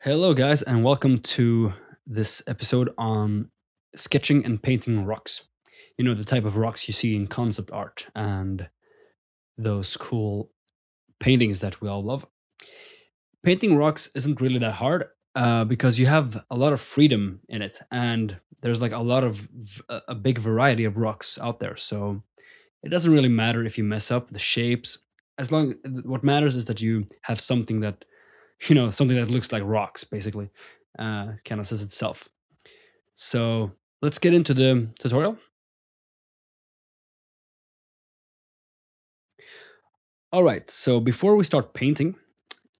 Hello, guys, and welcome to this episode on sketching and painting rocks. You know, the type of rocks you see in concept art and those cool paintings that we all love. Painting rocks isn't really that hard because you have a lot of freedom in it, and there's like a lot of a big variety of rocks out there. So it doesn't really matter if you mess up the shapes, as long what matters is that you have something that something that looks like rocks, basically. Kind of says itself. So let's get into the tutorial. All right. So before we start painting,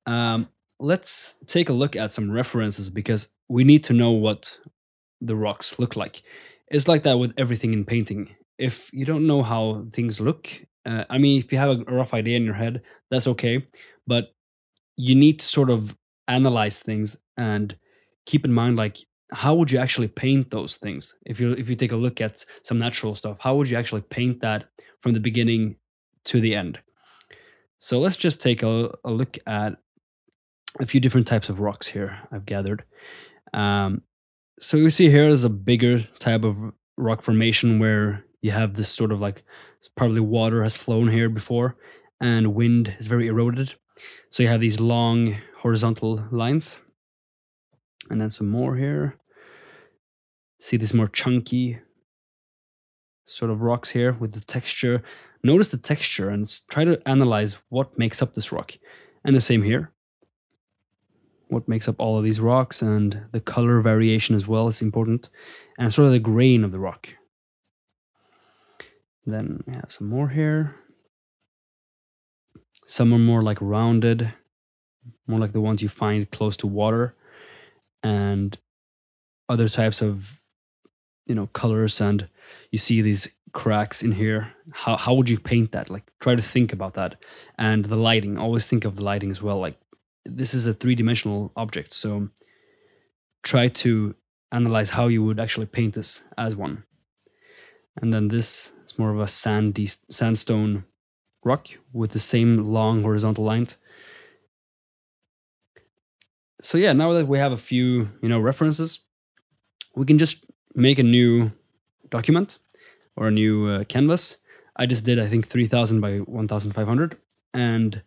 um, let's take a look at some references because we need to know what the rocks look like. It's like that with everything in painting. If you don't know how things look, I mean, if you have a rough idea in your head, that's okay. But you need to sort of analyze things and keep in mind, like, how would you actually paint those things? If you take a look at some natural stuff, how would you actually paint that from the beginning to the end? So let's just take a look at a few different types of rocks here I've gathered. um, so you see here is a bigger type of rock formation where you have this sort of like, probably water has flown here before and wind is very eroded. So you have these long horizontal lines, and then some more here. See these more chunky sort of rocks here with the texture. Notice the texture and try to analyze what makes up this rock. And the same here. What makes up all of these rocks, and the color variation as well is important, and sort of the grain of the rock. Then we have some more here. Some are more like rounded, more like the ones you find close to water, and other types of colors, and you see these cracks in here. How would you paint that? Like, try to think about that. And the lighting, always think of the lighting as well. Like, this is a three-dimensional object, so try to analyze how you would actually paint this as one. And then this is more of a sandstone rock with the same long horizontal lines. So yeah, now that we have a few references, we can just make a new document or a new canvas. I just did, I think, 3000 by 1500. And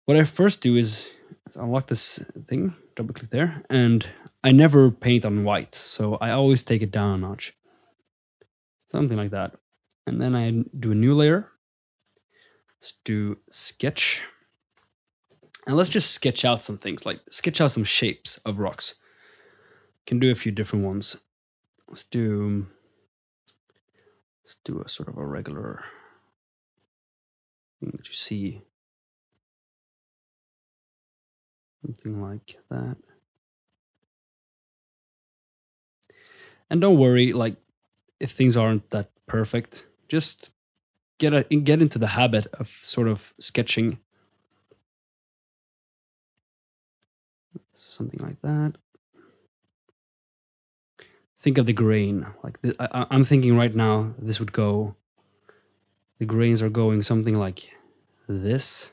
what I first do is unlock this thing, double click there, and I never paint on white. So I always take it down a notch. Something like that. And then I do a new layer. Let's do sketch. And let's just sketch out some things, like sketch out some shapes of rocks. Can do a few different ones. Let's do a sort of a regular thing that you see. Something like that. And don't worry, like, if things aren't that perfect, just get into the habit of sort of sketching. Something like that. Think of the grain. Like, I'm thinking right now, this would go. The grains are going something like this.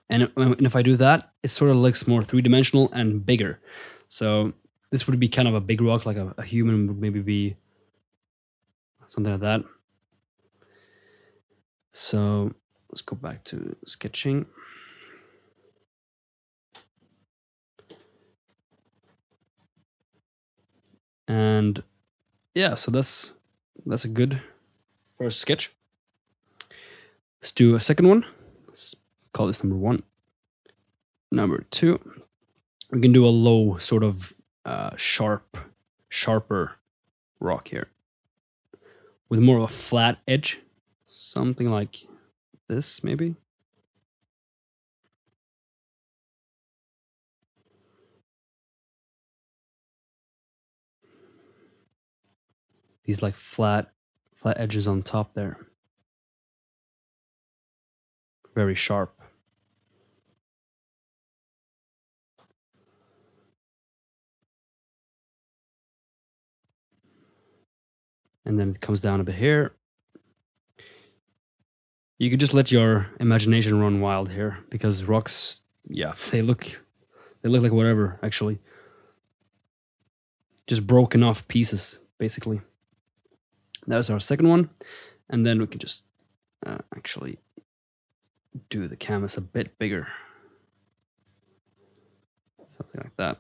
And if I do that, it sort of looks more three-dimensional and bigger. So this would be kind of a big rock, like a human would maybe be something like that. So let's go back to sketching. And yeah, so that's a good first sketch. Let's do a second one. Let's call this number 1. Number 2, we can do a low sort of sharper rock here with more of a flat edge, something like this maybe. These like flat edges on top there. Very sharp. And then it comes down a bit here. You could just let your imagination run wild here, because rocks, yeah, they look They look like whatever, actually. Just broken off pieces, basically. That's our second one. And then we can just actually do the canvas a bit bigger. Something like that.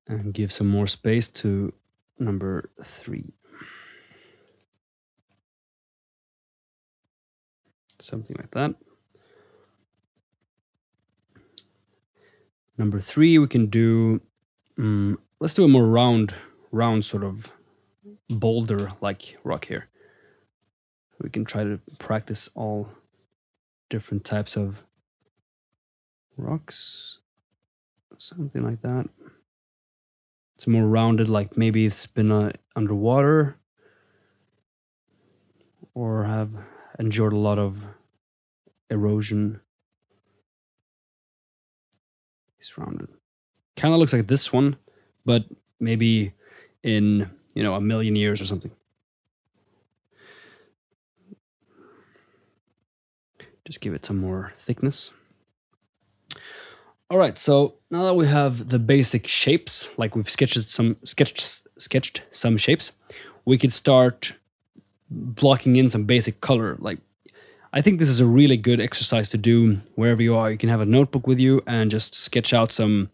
And give some more space to number 3. Something like that. Number 3, we can do, let's do a more round sort of boulder-like rock here. We can try to practice all different types of rocks. Something like that. It's more rounded, like maybe it's been underwater or have endured a lot of erosion. It's rounded. Kind of looks like this one, but maybe in, a million years or something. Just give it some more thickness. All right, so now that we have the basic shapes, like we've sketched some shapes, we could start blocking in some basic color. Like, I think this is a really good exercise to do wherever you are. You can have a notebook with you and just sketch out some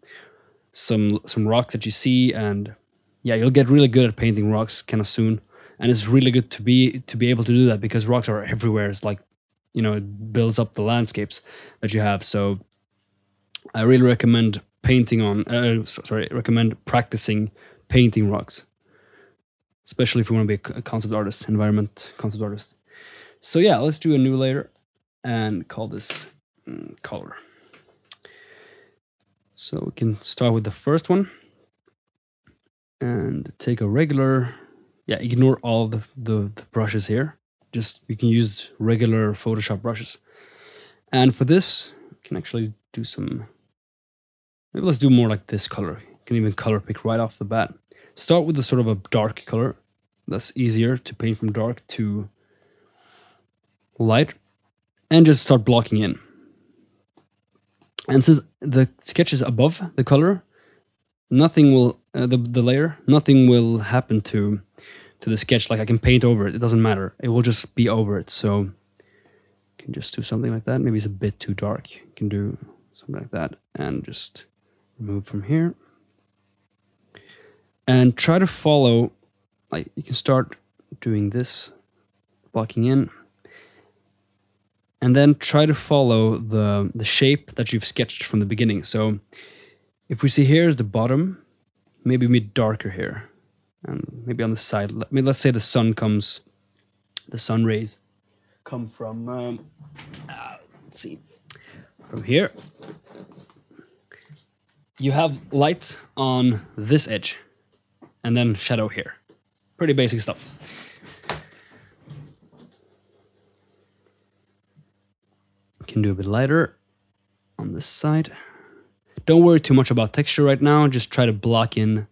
rocks that you see, and yeah, you'll get really good at painting rocks kind of soon. And it's really good to be able to do that because rocks are everywhere. It's like, it builds up the landscapes that you have. So I really recommend recommend practicing painting rocks, especially if you want to be a concept artist, environment concept artist. So yeah, let's do a new layer and call this color. So we can start with the first one and take a regular, ignore all the brushes here. Just, you can use regular Photoshop brushes. And for this, you can actually do some, maybe let's do more like this color. You can even color pick right off the bat. Start with a sort of a dark color. That's easier to paint from dark to light. And just start blocking in. And since the sketch is above the color, nothing will, the layer, nothing will happen to the sketch. Like, I can paint over it. It doesn't matter. It will just be over it. So you can just do something like that. Maybe it's a bit too dark. You can do something like that and just remove from here. And try to follow, like, you can start doing this, blocking in. And then try to follow the shape that you've sketched from the beginning. So if we see here is the bottom, maybe mid darker here. And maybe on the side, let's say the sun rays come from, let's see, from here. You have light on this edge and then shadow here. Pretty basic stuff. Can do a bit lighter on this side. Don't worry too much about texture right now. Just try to block in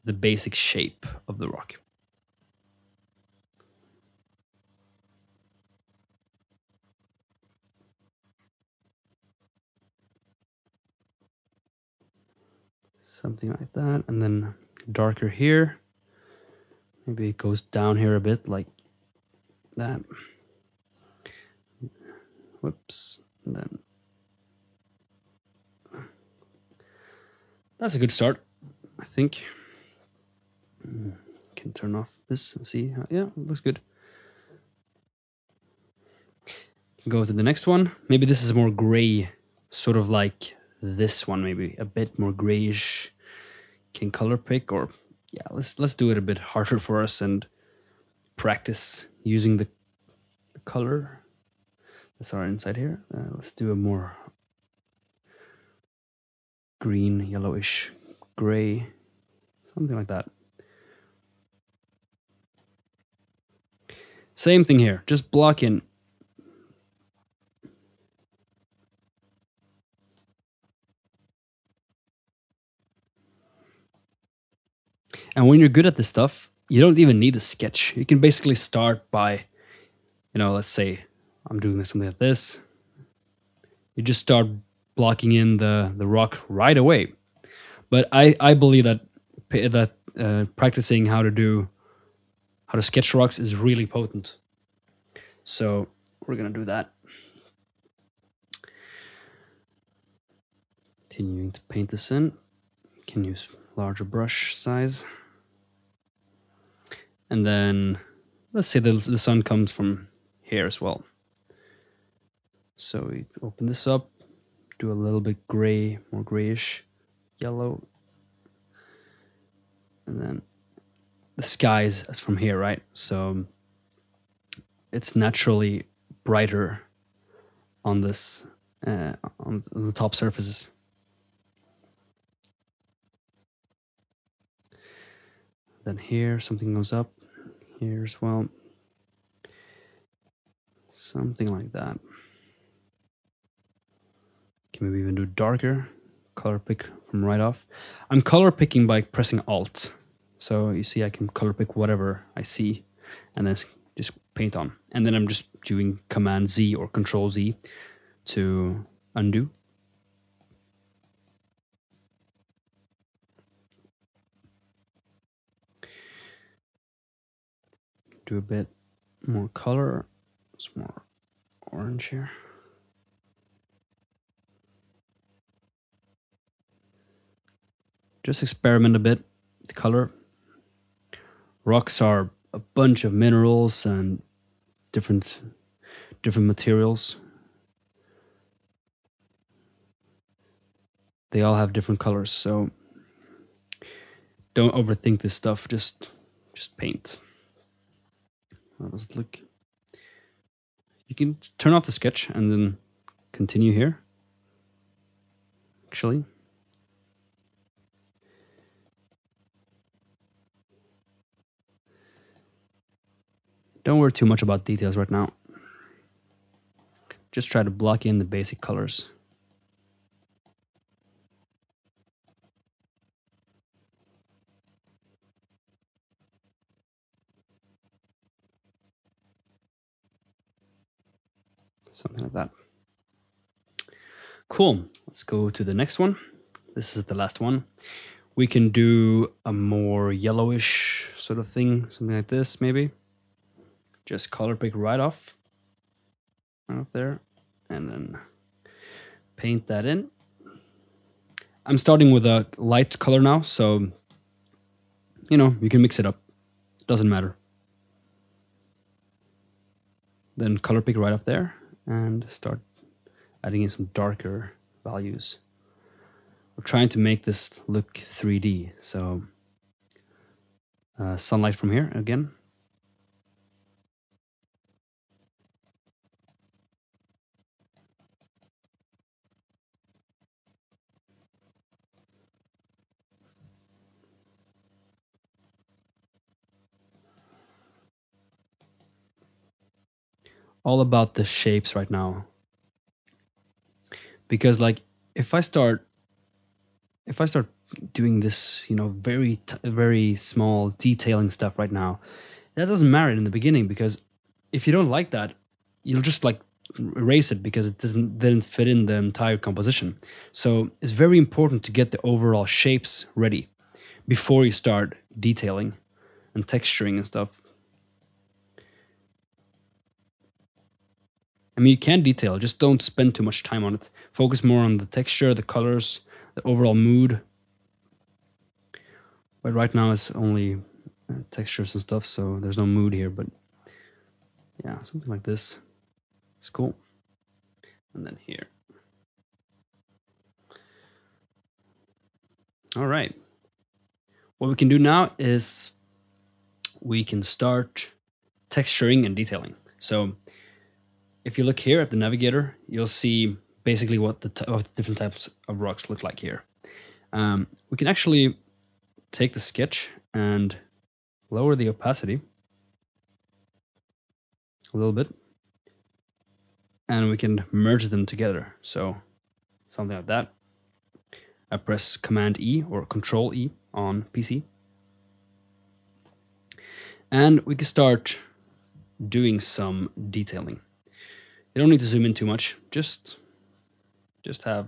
the basic shape of the rock. Something like that. And then darker here. Maybe it goes down here a bit like that. Whoops. And then that's a good start, I think. Can turn off this and see. Yeah, it looks good. Go to the next one. Maybe this is more gray, sort of like this one, maybe a bit more grayish. Can color pick, or yeah, let's do it a bit harder for us and practice using the color. That's our inside here. Let's do a more green, yellowish, gray, something like that. Same thing here, just block in. And when you're good at this stuff, you don't even need a sketch. You can basically start by, let's say I'm doing something like this, You just start blocking in the rock right away. But I believe that practicing how to sketch rocks is really potent. So we're gonna do that. Continuing to paint this in. Can use larger brush size. And then let's say the sun comes from here as well. So we open this up, do a little bit gray, more grayish, yellow. And then the sky is from here, right? So it's naturally brighter on this, on the top surfaces. Then here, something goes up. Here as well. Something like that. Can maybe even do darker. Color pick from right off. I'm color picking by pressing Alt. So you see I can color pick whatever I see and then just paint on. And then I'm just doing Command Z or Control Z to undo. Do a bit more color. It's more orange here. Just experiment a bit with color. Rocks are a bunch of minerals and different materials. They all have different colors, so don't overthink this stuff. Just paint. How does it look? You can turn off the sketch and then continue here. Actually, don't worry too much about details right now. Just try to block in the basic colors. Something like that. Cool. Let's go to the next one. This is the last one. We can do a more yellowish sort of thing, something like this maybe. Just color pick right off there, and then paint that in. I'm starting with a light color now, so you know, you can mix it up. Doesn't matter. Then color pick right off there and start adding in some darker values. We're trying to make this look 3D, so sunlight from here again. All about the shapes right now, because like if I start doing this, you know, very small detailing stuff right now, that doesn't matter in the beginning, because if you don't like that, you'll just like erase it because it didn't fit in the entire composition. So it's very important to get the overall shapes ready before you start detailing and texturing and stuff. I mean, you can detail, just don't spend too much time on it. Focus more on the texture, the colors, the overall mood. But right now it's only textures and stuff, so there's no mood here. But yeah, something like this. It's cool. And then here. All right. What we can do now is we can start texturing and detailing. So if you look here at the navigator, you'll see basically what the different types of rocks look like here. We can actually take the sketch and lower the opacity a little bit, and we can merge them together. So something like that. I press Command E or Control E on PC, and we can start doing some detailing. You don't need to zoom in too much, just just have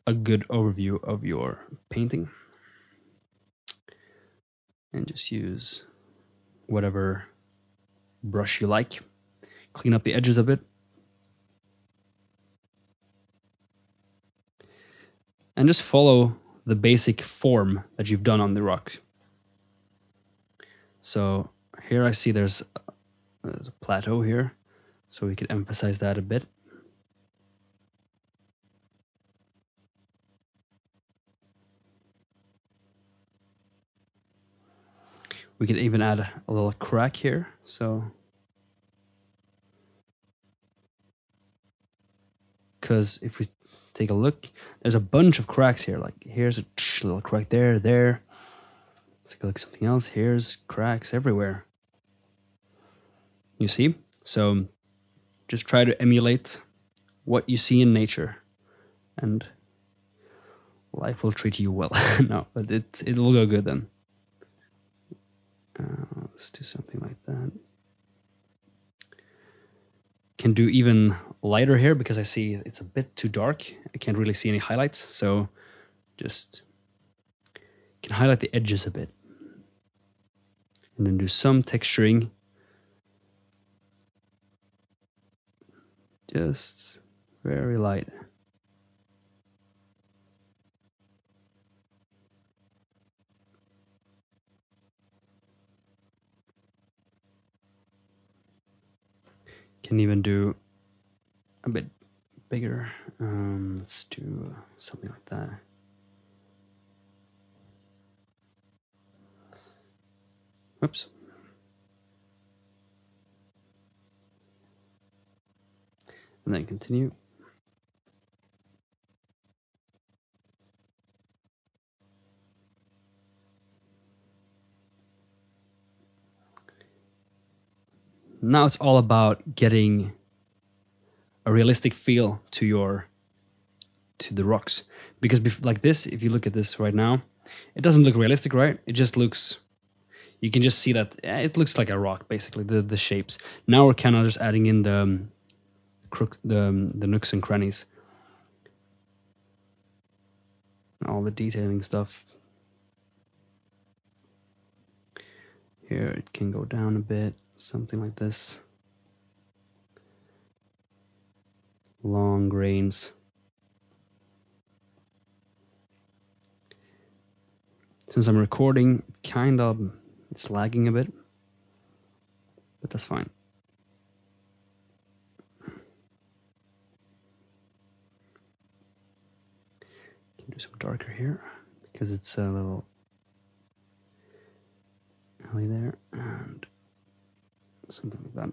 a good overview of your painting. And just use whatever brush you like. Clean up the edges a bit. And just follow the basic form that you've done on the rock. So here I see there's a plateau here, so we could emphasize that a bit. We could even add a little crack here, so because if we take a look, there's a bunch of cracks here. Like here's a little crack there, there. Let's take a look at something else. Here's cracks everywhere. You see? So just try to emulate what you see in nature, and life will treat you well. No, but it will go good then. Let's do something like that. Can do even lighter here because I see it's a bit too dark. I can't really see any highlights, so just can highlight the edges a bit. And then do some texturing. Just very light. Can even do a bit bigger. Let's do something like that. Oops. And then continue. Now it's all about getting a realistic feel to the rocks, because like this, if you look at this right now, it doesn't look realistic, right? It just looks, you can just see that it looks like a rock, basically, the shapes. Now we're kind of just adding in the nooks and crannies, all the detailing stuff. Here it can go down a bit, something like this. Long grains. Since I'm recording, kind of, it's lagging a bit, but that's fine. Can do some darker here because it's a little alley there, and something like that.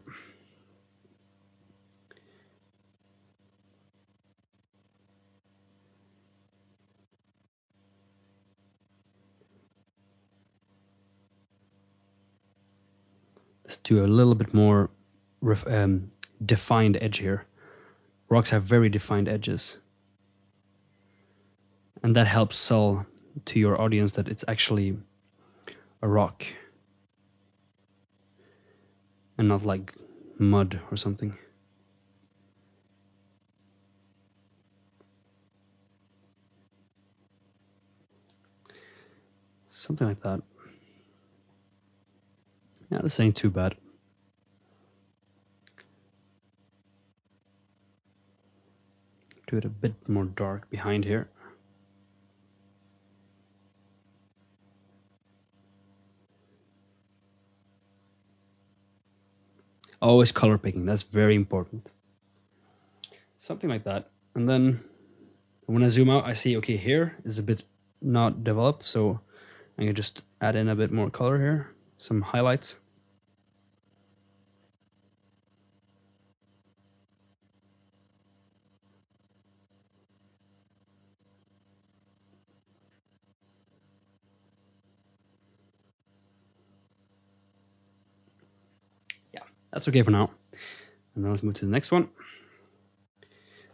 Let's do a little bit more defined edge here. Rocks have very defined edges, and that helps sell to your audience that it's actually a rock and not like mud or something. Something like that. Yeah, this ain't too bad. Do it a bit more dark behind here. Always color picking, that's very important. Something like that. And then when I zoom out, I see, okay, here is a bit not developed, so I can just add in a bit more color here, some highlights. Yeah, that's okay for now. And then let's move to the next one,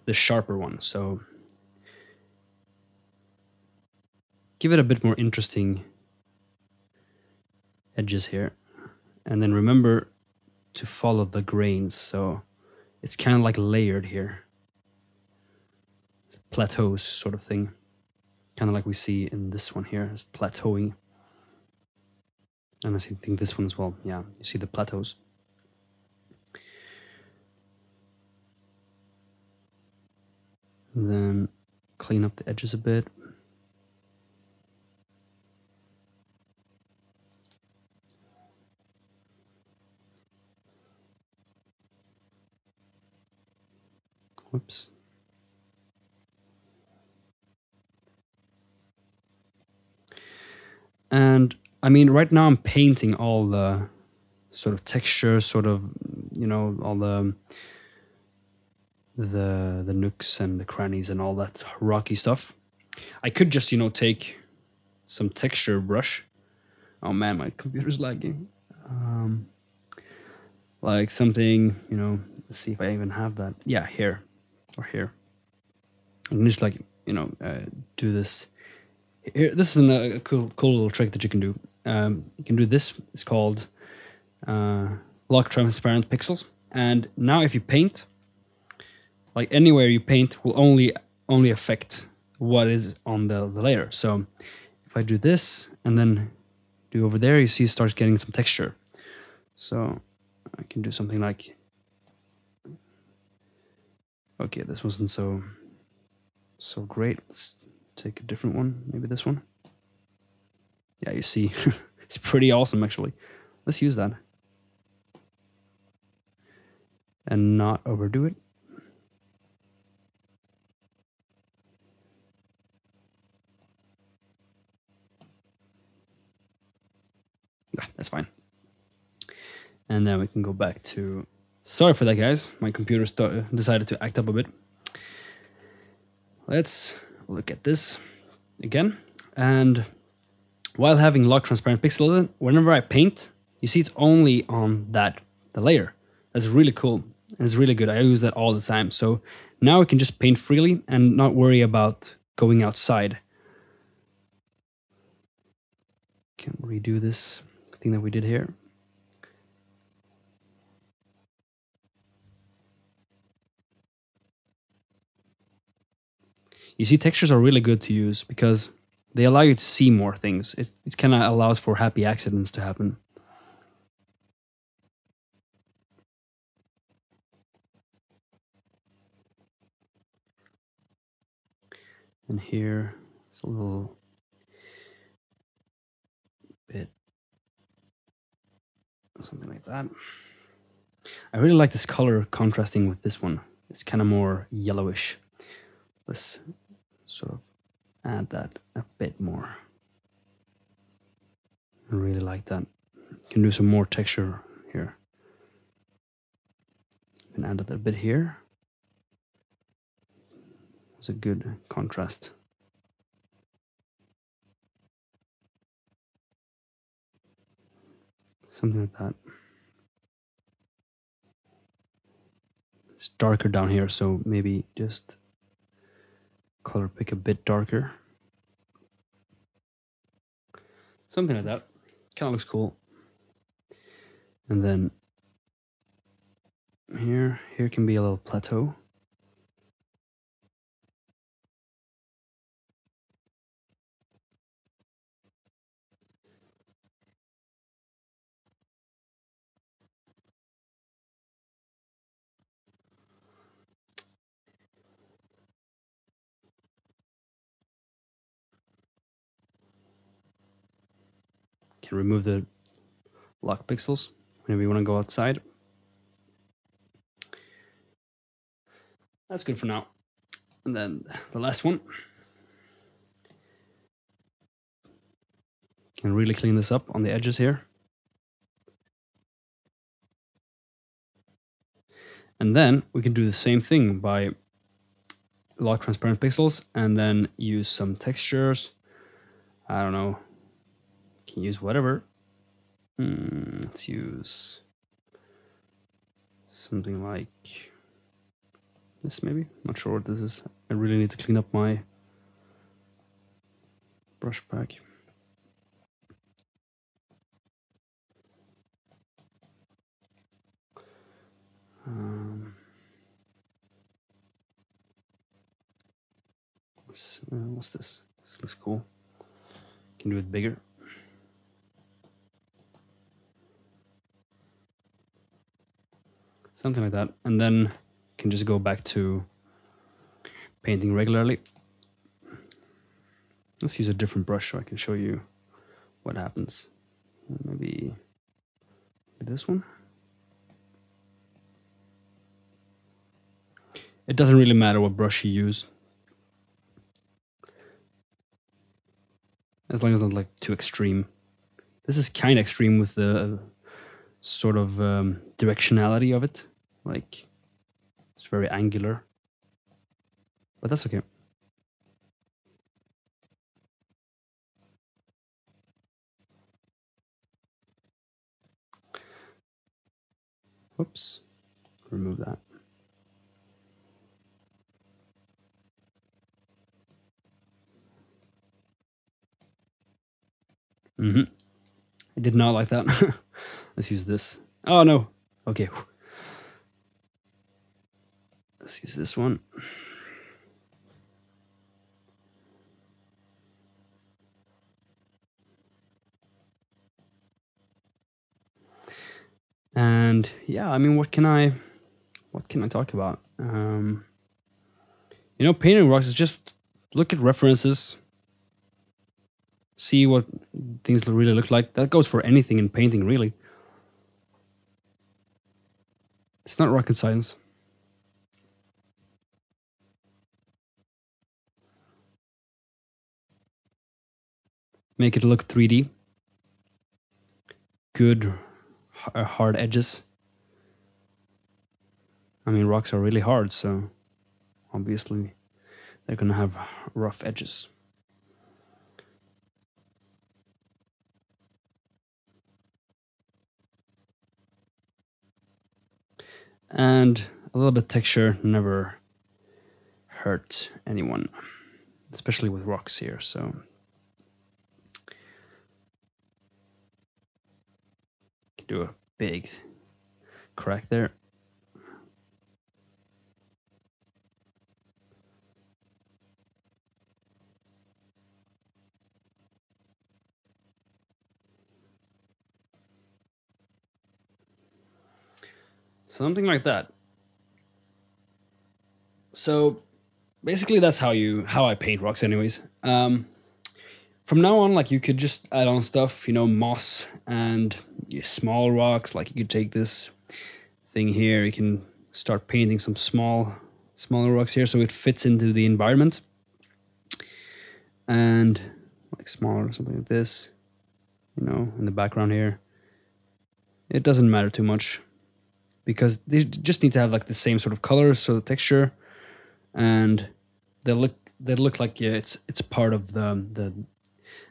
the sharper one. So give it a bit more interesting edges here. And then remember to follow the grains. So it's kind of like layered here. plateaus sort of thing, kind of like we see in this one here. It's plateauing, and I think this one as well. Yeah, you see the plateaus. And then clean up the edges a bit. Whoops. And I mean, right now I'm painting all the sort of textures, sort of, you know, all the nooks and the crannies and all that rocky stuff. I could just, you know, take some texture brush. Oh man, my computer's lagging. Like something, you know, let's see if I even have that. Yeah, here or here. You can just like, you know, do this. Here, this is a cool little trick that you can do. You can do this. It's called lock transparent pixels. And now if you paint, like anywhere you paint will only affect what is on the layer. So if I do this and then do over there, you see it starts getting some texture. So I can do something like, okay, this wasn't so great. Let's take a different one, maybe this one. Yeah, you see, it's pretty awesome actually. Let's use that and not overdo it. Ah, that's fine. And then we can go back to, sorry for that guys, my computer decided to act up a bit. Let's look at this again. And while having lock transparent pixels, whenever I paint, you see it's only on the layer. That's really cool and it's really good. I use that all the time. So now I can just paint freely and not worry about going outside. Can redo this thing that we did here. You see, textures are really good to use because they allow you to see more things. It kind of allows for happy accidents to happen. And here, it's a little bit, something like that. I really like this color contrasting with this one. It's kind of more yellowish. Let's sort of add that a bit more. I really like that. You can do some more texture here. You can add that a bit here. It's a good contrast. Something like that. It's darker down here, so maybe just color pick a bit darker. Something like that. Kind of looks cool. And then here can be a little plateau. Can remove the lock pixels whenever you want to go outside. That's good for now. And then the last one. Can really clean this up on the edges here. And then we can do the same thing by lock transparent pixels and then use some textures. I don't know. Can use whatever. Let's use something like this maybe. Not sure what this is. I really need to clean up my brush pack. What's this? This looks cool. Can do it bigger. Something like that. And then can just go back to painting regularly. Let's use a different brush so I can show you what happens. Maybe this one. It doesn't really matter what brush you use, as long as it's not like too extreme. This is kind of extreme with the sort of directionality of it. Like, it's very angular, but that's okay. Whoops, remove that. I did not like that. Let's use this. Oh no. Okay. Let's use this one. And yeah, I mean, what can I talk about? Painting rocks is just look at references, see what things really look like. That goes for anything in painting, really. It's not rocket science. Make it look 3D. Good hard edges. I mean, rocks are really hard, so obviously they're gonna have rough edges. And a little bit texture never hurt anyone, especially with rocks here. So do a big crack there. Something like that. So basically that's how I paint rocks anyways. From now on, like, you could just add on stuff, moss and small rocks. Like, you could take this thing here, you can start painting some smaller rocks here so it fits into the environment. And like smaller, something like this, in the background here. It doesn't matter too much because they just need to have like the same sort of colors, so the texture, and they look like it's part of the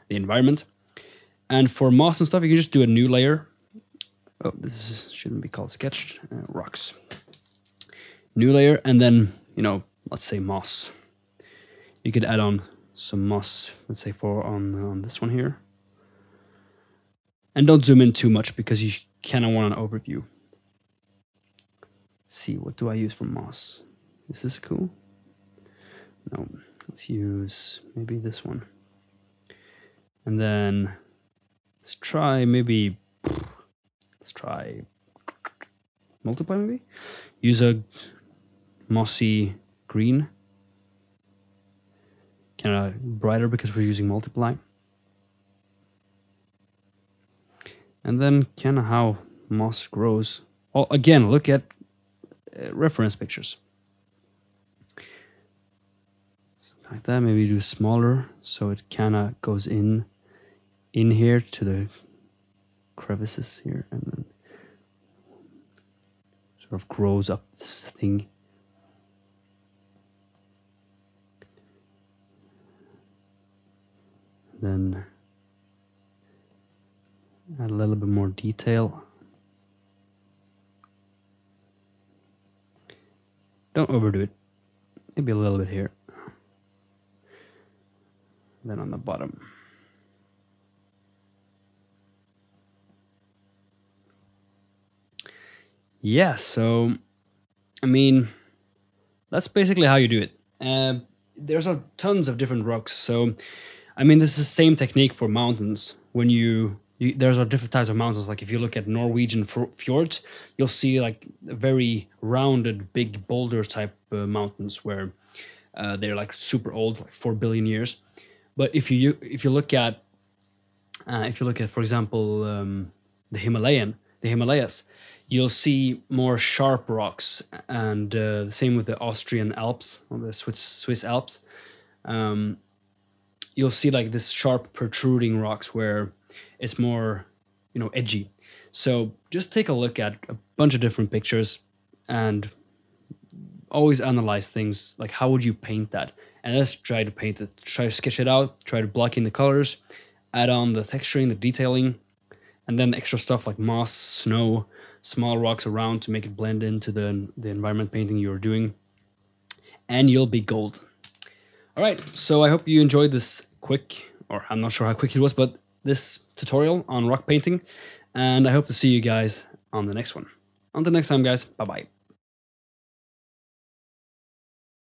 environment. And for moss and stuff, you can just do a new layer. Oh, shouldn't be called sketched. Rocks. New layer, and then, let's say moss. You could add on some moss, let's say on this one here. And don't zoom in too much because you kind of want an overview. Let's see, what do I use for moss? Is this cool? No, let's use maybe this one. And then let's try multiply maybe? Use a mossy green. Kind of brighter because we're using multiply. And then kind of how moss grows. Oh, again, look at reference pictures. Something like that. Maybe do smaller so it kind of goes in here to the crevices here, and then sort of grows up this thing. Then add a little bit more detail. Don't overdo it. Maybe a little bit here. Then on the bottom. Yeah, so I mean, that's basically how you do it. there's tons of different rocks. So I mean, this is the same technique for mountains. When there's different types of mountains. Like if you look at Norwegian fjords, you'll see like very rounded, big boulder type mountains where they're like super old, like 4 billion years. But if you look at for example, the Himalayas, you'll see more sharp rocks, and the same with the Austrian Alps or the Swiss Alps. Um, you'll see like this sharp protruding rocks where it's more, edgy. So just take a look at a bunch of different pictures and always analyze things like how would you paint that, and let's try to paint it, try to sketch it out, try to block in the colors, add on the texturing, the detailing, and then extra stuff like moss, snow, small rocks around to make it blend into the environment painting you're doing, and you'll be gold. All right, so I hope you enjoyed this quick, or I'm not sure how quick it was, but this tutorial on rock painting, and I hope to see you guys on the next one. Until next time, guys, bye bye.